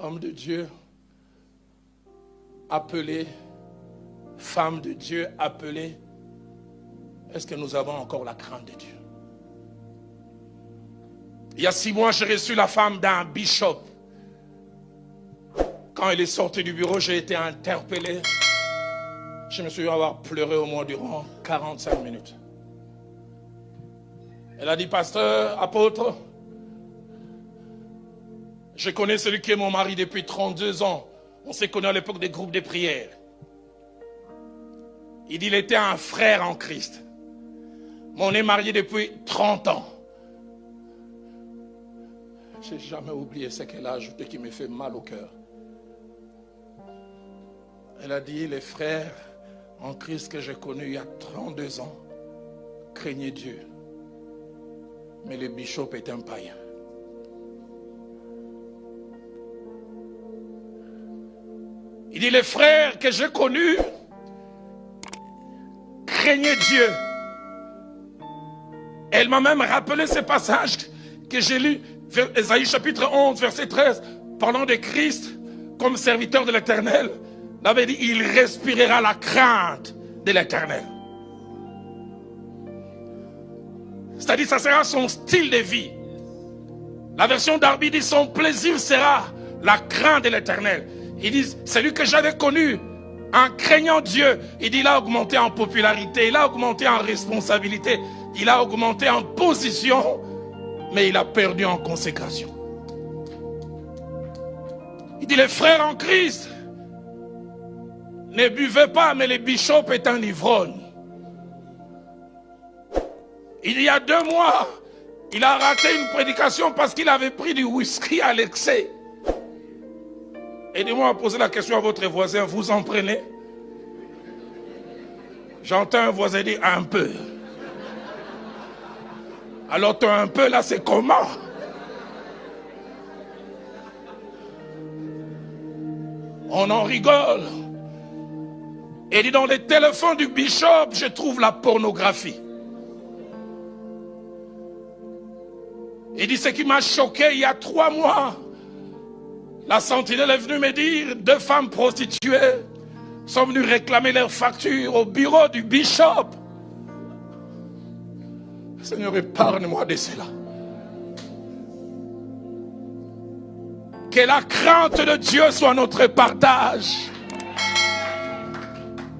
Homme de Dieu, appelé, femme de Dieu, appelée, est-ce que nous avons encore la crainte de Dieu? Il y a 6 mois, j'ai reçu la femme d'un bishop. Quand elle est sortie du bureau, j'ai été interpellé. Je me suis avoir pleuré au moins durant 45 minutes. Elle a dit, pasteur, apôtre, je connais celui qui est mon mari depuis 32 ans. On s'est connus à l'époque des groupes de prière. Il dit, il était un frère en Christ. Mais on est mariés depuis 30 ans. Je n'ai jamais oublié ce qu'elle a ajouté qui me fait mal au cœur. Elle a dit, les frères en Christ que j'ai connus il y a 32 ans craignaient Dieu. Mais le bishop est un païen. Il dit, les frères que j'ai connus craignaient Dieu. Elle m'a même rappelé ce passage que j'ai lu, Ésaïe chapitre 11, verset 13, parlant de Christ comme serviteur de l'Éternel. Il avait dit, il respirera la crainte de l'Éternel. C'est-à-dire, ça sera son style de vie. La version d'Arby dit, son plaisir sera la crainte de l'Éternel. Il dit, celui que j'avais connu en craignant Dieu, il dit, il a augmenté en popularité, il a augmenté en responsabilité, il a augmenté en position, mais il a perdu en consécration. Il dit, les frères en Christ ne buvaient pas, mais le bishop est un ivrogne. Il y a 2 mois, il a raté une prédication parce qu'il avait pris du whisky à l'excès. Aidez-moi à poser la question à votre voisin, vous en prenez? J'entends un voisin dire un peu. Alors toi un peu là, c'est comment? On en rigole. Et dit, dans les téléphones du bishop, je trouve la pornographie. Il dit, ce qui m'a choqué il y a 3 mois, la sentinelle est venue me dire, 2 femmes prostituées sont venues réclamer leurs factures au bureau du bishop. Seigneur, épargne-moi de cela. Que la crainte de Dieu soit notre partage.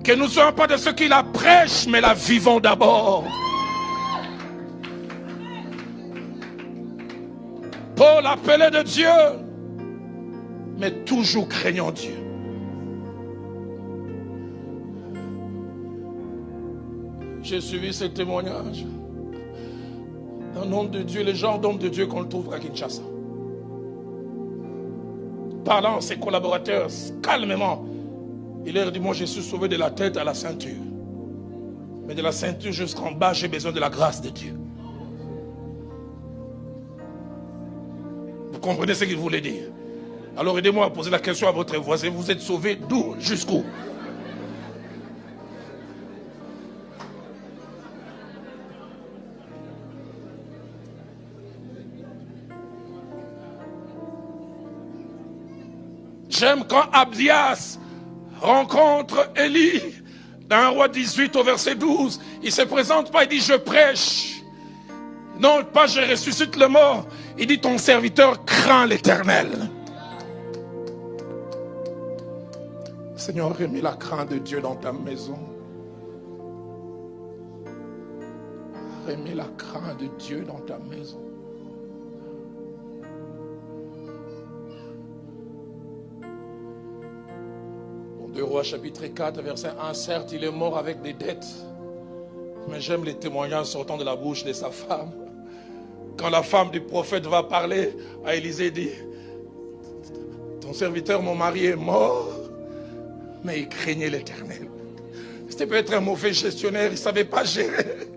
Que nous ne soyons pas de ceux qui la prêchent, mais la vivons d'abord. Paul appelé de Dieu, mais toujours craignant Dieu. J'ai suivi ce témoignage d'un homme de Dieu, le genre d'homme de Dieu qu'on trouve à Kinshasa. Parlant à ses collaborateurs calmement, il leur dit, moi je suis sauvé de la tête à la ceinture. Mais de la ceinture jusqu'en bas, j'ai besoin de la grâce de Dieu. Vous comprenez ce qu'il voulait dire? Alors aidez-moi à poser la question à votre voisin. Vous êtes sauvé d'où jusqu'où? J'aime quand Abdias rencontre Élie dans 1 Roi 18 au verset 12. Il ne se présente pas, il dit je prêche. Non pas je ressuscite le mort. Il dit ton serviteur craint l'Éternel. Seigneur, remets la crainte de Dieu dans ta maison. Remets la crainte de Dieu dans ta maison. Dans 2 Rois chapitre 4 verset 1, certes il est mort avec des dettes, mais j'aime les témoignages sortant de la bouche de sa femme. Quand la femme du prophète va parler à Élisée, dit, ton serviteur, mon mari est mort, mais il craignait l'Éternel. C'était peut-être un mauvais gestionnaire, il ne savait pas gérer,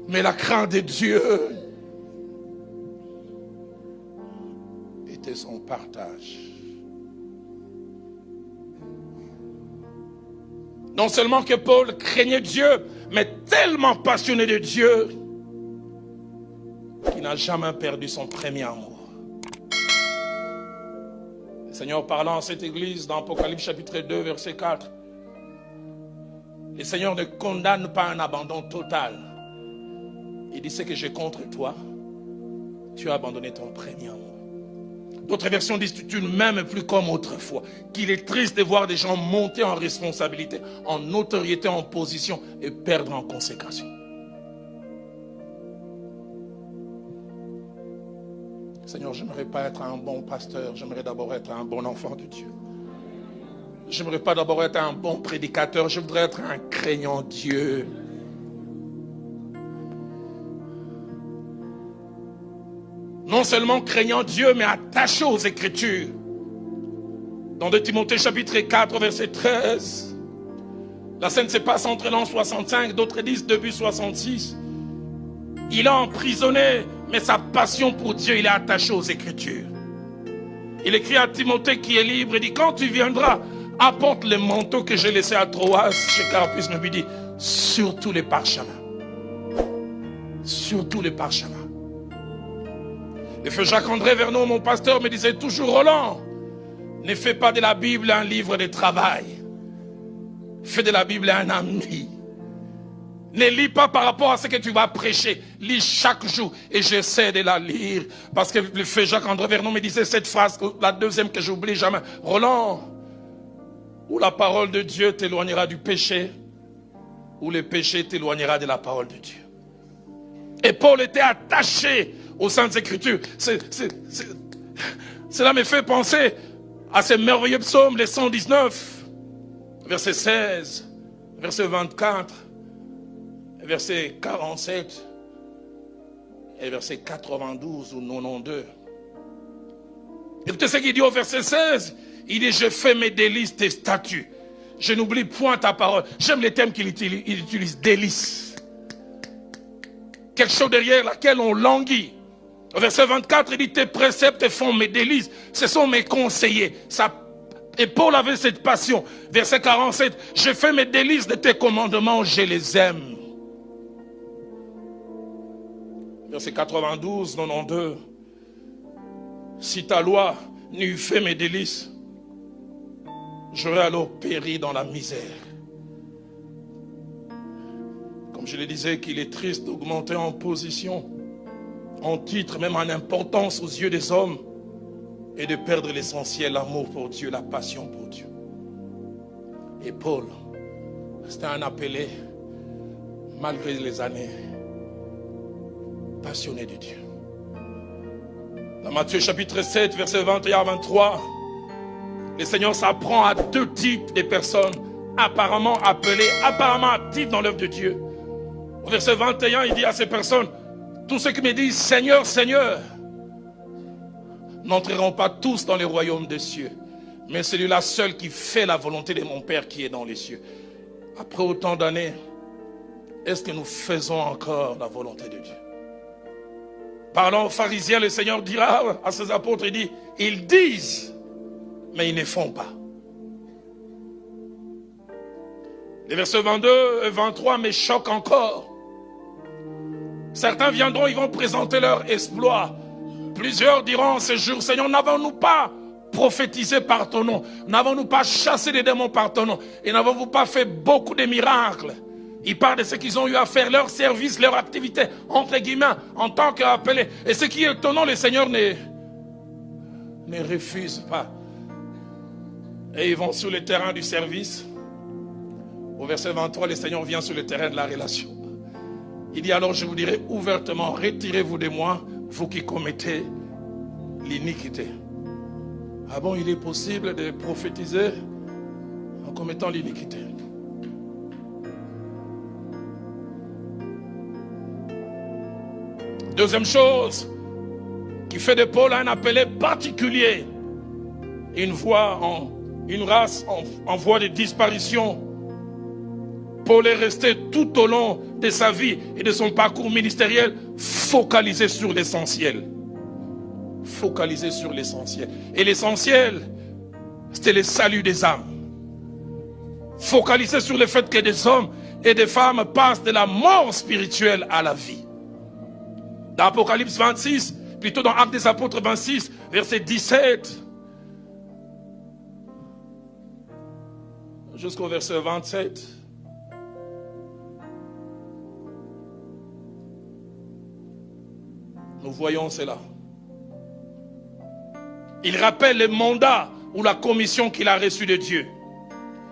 mais la crainte de Dieu était son partage. Non seulement que Paul craignait Dieu, mais tellement passionné de Dieu, qu'il n'a jamais perdu son premier amour. Seigneur, parlant à cette église dans Apocalypse chapitre 2, verset 4, le Seigneur ne condamne pas un abandon total. Il dit, c'est que j'ai contre toi, tu as abandonné ton premier amour. D'autres versions disent, tu ne m'aimes plus comme autrefois. Qu'il est triste de voir des gens monter en responsabilité, en notoriété, en position et perdre en consécration. Seigneur, je n'aimerais pas être un bon pasteur, j'aimerais d'abord être un bon enfant de Dieu. Je n'aimerais pas d'abord être un bon prédicateur, je voudrais être un craignant Dieu. Non seulement craignant Dieu, mais attaché aux Écritures. Dans 2 Timothée chapitre 4, verset 13, la scène se passe entre l'an 65, d'autres disent début 66. Il a emprisonné, mais sa passion pour Dieu, il est attaché aux Écritures. Il écrit à Timothée qui est libre, il dit, quand tu viendras, apporte le manteau que j'ai laissé à Troas, chez Carpus, me dit, surtout les parchemins. Surtout les parchemins. Le feu Jacques-André Vernon, mon pasteur, me disait toujours, Roland, ne fais pas de la Bible un livre de travail. Fais de la Bible un ami. Ne lis pas par rapport à ce que tu vas prêcher. Lis chaque jour. Et j'essaie de la lire. Parce que le feu Jacques-André Vernon me disait cette phrase, la deuxième que j'oublie jamais. Roland, ou la parole de Dieu t'éloignera du péché, ou le péché t'éloignera de la parole de Dieu. Et Paul était attaché aux Saintes Écritures. Cela me fait penser à ce merveilleux psaume, le 119, verset 16, verset 24, verset 47 et verset 92 ou 92. Écoutez ce qu'il dit au verset 16. Il dit, je fais mes délices tes statuts. Je n'oublie point ta parole. J'aime les termes qu'il utilise, délices. Quelque chose derrière laquelle on languit. Au verset 24, il dit, tes préceptes font mes délices. Ce sont mes conseillers. Et Paul avait cette passion. Verset 47, je fais mes délices de tes commandements, je les aime. Verset 92, 92, si ta loi n'eût fait mes délices, j'aurais alors péri dans la misère. Comme je le disais, qu'il est triste d'augmenter en position, en titre, même en importance aux yeux des hommes, et de perdre l'essentiel, l'amour pour Dieu, la passion pour Dieu. Et Paul, c'était un appelé, malgré les années, passionné de Dieu. Dans Matthieu chapitre 7, versets 21 à 23, le Seigneur s'apprend à deux types de personnes apparemment appelées, apparemment actives dans l'œuvre de Dieu. Au verset 21, il dit à ces personnes, tous ceux qui me disent Seigneur, Seigneur, n'entreront pas tous dans le royaume des cieux, mais celui-là seul qui fait la volonté de mon Père qui est dans les cieux. Après autant d'années, est-ce que nous faisons encore la volonté de Dieu? Parlant aux pharisiens, le Seigneur dira à ses apôtres, il dit, ils disent, mais ils ne font pas. Les versets 22 et 23 me choquent encore. Certains viendront, ils vont présenter leur exploit. Plusieurs diront ce jour, Seigneur, n'avons-nous pas prophétisé par ton nom? N'avons-nous pas chassé des démons par ton nom? Et n'avons-nous pas fait beaucoup de miracles? Ils parlent de ce qu'ils ont eu à faire, leur service, leur activité, entre guillemets, en tant qu'appelés. Et ce qui est étonnant, le Seigneur ne refuse pas. Et ils vont sur le terrain du service. Au verset 23, le Seigneur vient sur le terrain de la relation. Il dit alors, je vous dirai ouvertement, retirez-vous de moi, vous qui commettez l'iniquité. Ah bon, il est possible de prophétiser en commettant l'iniquité? Deuxième chose qui fait de Paul un appelé particulier, une race en voie de disparition. Paul est resté tout au long de sa vie et de son parcours ministériel focalisé sur l'essentiel. Focalisé sur l'essentiel. Et l'essentiel, c'était le salut des âmes. Focalisé sur le fait que des hommes et des femmes passent de la mort spirituelle à la vie. Dans Apocalypse 26, plutôt dans Actes des Apôtres 26, verset 17, jusqu'au verset 27. Nous voyons cela. Il rappelle le mandat ou la commission qu'il a reçue de Dieu.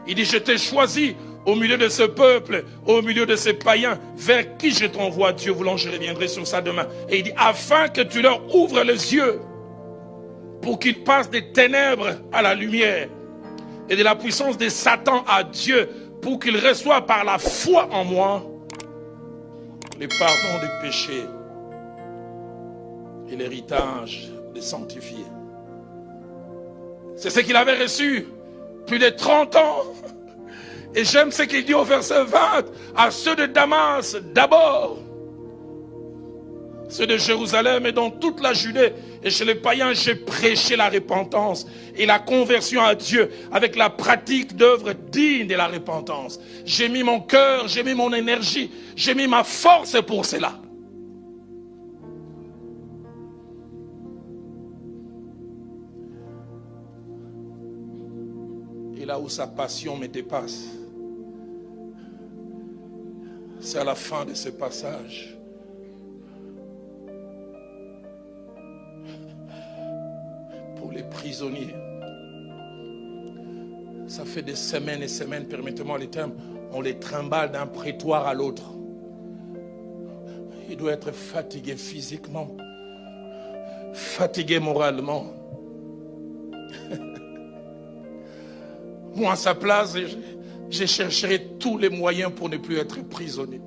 Il dit, je t'ai choisi au milieu de ce peuple, au milieu de ces païens, vers qui je t'envoie, Dieu voulant, je reviendrai sur ça demain. Et il dit, afin que tu leur ouvres les yeux, pour qu'ils passent des ténèbres à la lumière, et de la puissance de Satan à Dieu, pour qu'ils reçoivent par la foi en moi, le pardon des péchés, et l'héritage des sanctifiés. C'est ce qu'il avait reçu plus de 30 ans. Et j'aime ce qu'il dit au verset 20, à ceux de Damas d'abord, ceux de Jérusalem et dans toute la Judée. Et chez les païens, j'ai prêché la repentance et la conversion à Dieu avec la pratique d'œuvres dignes de la repentance. J'ai mis mon cœur, j'ai mis mon énergie, j'ai mis ma force pour cela. Et là où sa passion me dépasse, c'est à la fin de ce passage. Pour les prisonniers, ça fait des semaines et semaines, permettez-moi le terme, on les trimballe d'un prétoire à l'autre. Il doit être fatigué physiquement, fatigué moralement. Moi, à sa place, je chercherai tous les moyens pour ne plus être prisonnier.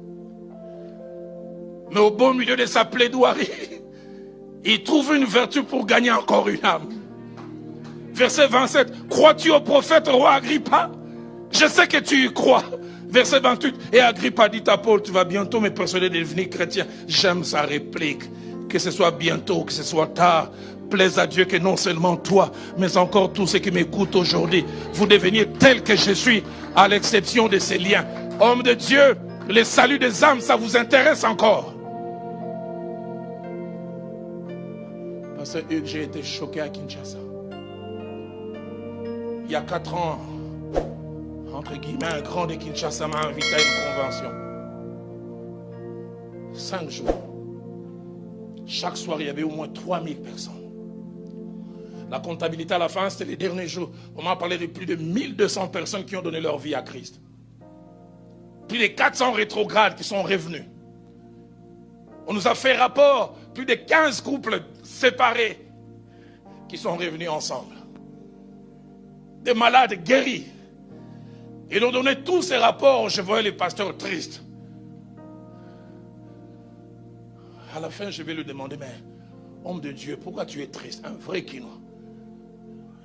Mais au beau milieu de sa plaidoirie, il trouve une vertu pour gagner encore une âme. Verset 27. Crois-tu au prophète, roi Agrippa? Je sais que tu y crois. Verset 28. Et Agrippa dit à Paul, tu vas bientôt me persuader de devenir chrétien. J'aime sa réplique. Que ce soit bientôt, que ce soit tard. Plaise à Dieu que non seulement toi, mais encore tous ceux qui m'écoutent aujourd'hui, vous deveniez tel que je suis, à l'exception de ces liens. Homme de Dieu, le salut des âmes, ça vous intéresse encore? Parce que j'ai été choqué à Kinshasa. Il y a 4 ans, entre guillemets, un grand de Kinshasa m'a invité à une convention. 5 jours. Chaque soir, il y avait au moins 3000 personnes. La comptabilité à la fin, c'était les derniers jours. On m'a parlé de plus de 1200 personnes qui ont donné leur vie à Christ. Plus de 400 rétrogrades qui sont revenus. On nous a fait rapport, plus de 15 couples séparés qui sont revenus ensemble. Des malades guéris. Ils ont donné tous ces rapports. Je voyais les pasteurs tristes. À la fin, je vais lui demander, mais homme de Dieu, pourquoi tu es triste? Un vrai Kinois.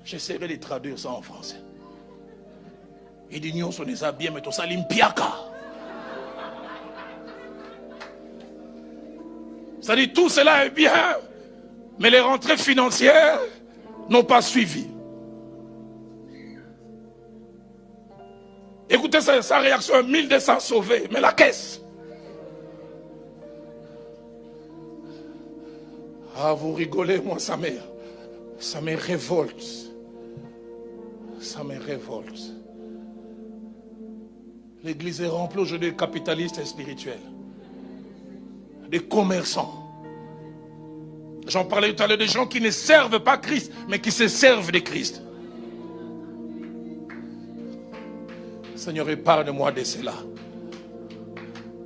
J'essaierai de traduire ça en français. Il dit, nous sommes des habillés, mais tout ça, l'impiaka. Ça dit, tout cela est bien, mais les rentrées financières n'ont pas suivi. Écoutez sa réaction, 1200 sauvés, mais la caisse. Ah, vous rigolez, moi, ça me révolte. Ça me révolte. L'église est remplie aujourd'hui de capitalistes et spirituels. Des commerçants. J'en parlais tout à l'heure, des gens qui ne servent pas Christ, mais qui se servent de Christ. Seigneur, épargne-moi de cela.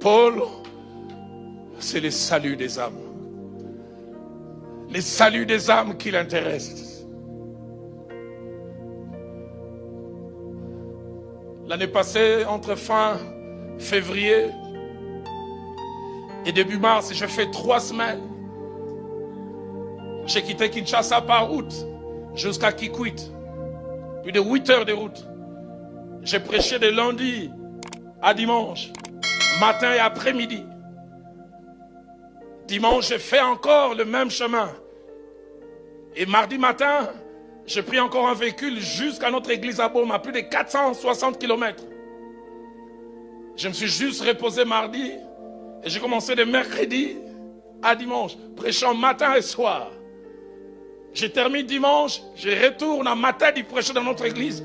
Paul, c'est le salut des âmes. Le salut des âmes qui l'intéressent. L'année passée, entre fin février et début mars, j'ai fait 3 semaines. J'ai quitté Kinshasa par route jusqu'à Kikwit. Plus de 8 heures de route. J'ai prêché de lundi à dimanche, matin et après-midi. Dimanche, j'ai fait encore le même chemin. Et mardi matin, j'ai pris encore un véhicule jusqu'à notre église à Boma, plus de 460 km. Je me suis juste reposé mardi et j'ai commencé de mercredi à dimanche, prêchant matin et soir. Je termine dimanche, je retourne à matin du prêcher dans notre église.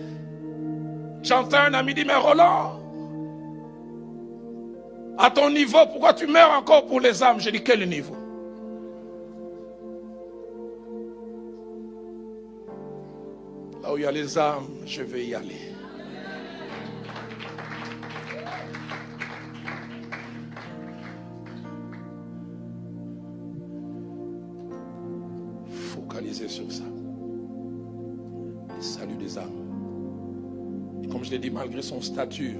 J'entends un ami dire, mais Roland, à ton niveau, pourquoi tu meurs encore pour les âmes? Je dis, quel niveau? Là où il y a les âmes, je vais y aller. Focaliser sur ça. Le salut des âmes. Et comme je l'ai dit, malgré son statut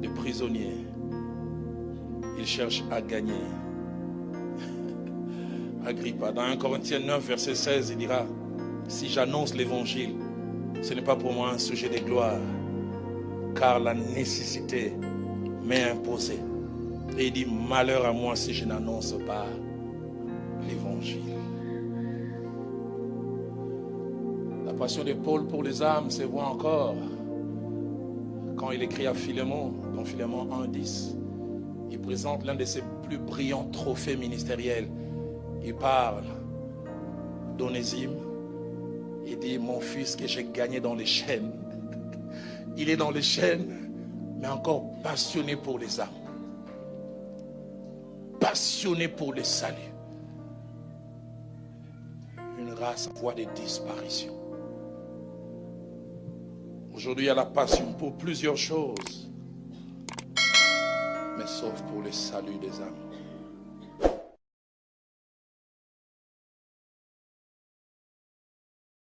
de prisonnier, il cherche à gagner. Agrippa, dans 1 Corinthiens 9, verset 16, il dira, si j'annonce l'évangile, ce n'est pas pour moi un sujet de gloire, car la nécessité m'est imposée. Et il dit, malheur à moi si je n'annonce pas l'évangile. La passion de Paul pour les âmes se voit encore quand il écrit à Philémon, dans Philémon 1:10. Il présente l'un de ses plus brillants trophées ministériels. Il parle d'Onésime. Il dit, mon fils que j'ai gagné dans les chaînes. Il est dans les chaînes, mais encore passionné pour les âmes. Passionné pour le salut. Une race en voie de disparition. Aujourd'hui, il y a la passion pour plusieurs choses, mais sauf pour le salut des âmes.